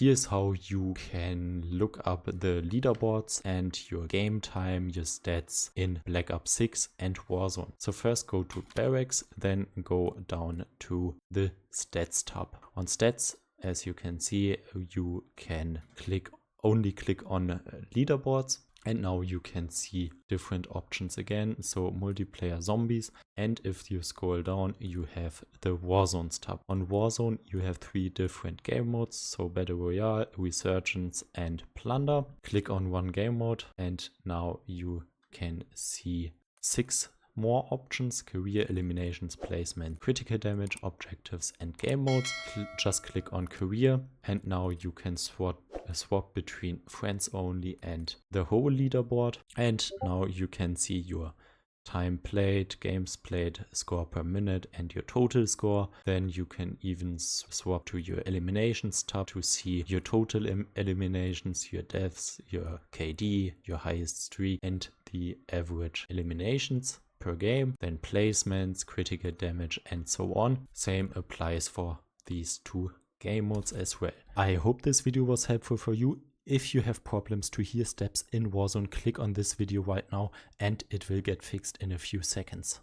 here's how you can look up the leaderboards and your game time, your stats in Black Ops 6 and Warzone. So first go to barracks, then go down to the stats tab. On stats, as you can see, you can only click on leaderboards. And now you can see different options again, so multiplayer zombies, and if you scroll down you have the Warzones tab. On Warzone you have 3 different game modes, so Battle Royale, Resurgence and Plunder. Click on one game mode and now you can see 6 more options: career, eliminations, placement, critical damage, objectives and game modes. Just click on career and now you can swap between friends only and the whole leaderboard. And now you can see your time played, games played, score per minute and your total score. Then you can even swap to your eliminations tab to see your total eliminations, your deaths, your KD, your highest streak and the average eliminations per game, then placements, critical damage and so on. Same applies for these 2 game modes as well. I hope this video was helpful for you. If you have problems to hear steps in Warzone, click on this video right now and it will get fixed in a few seconds.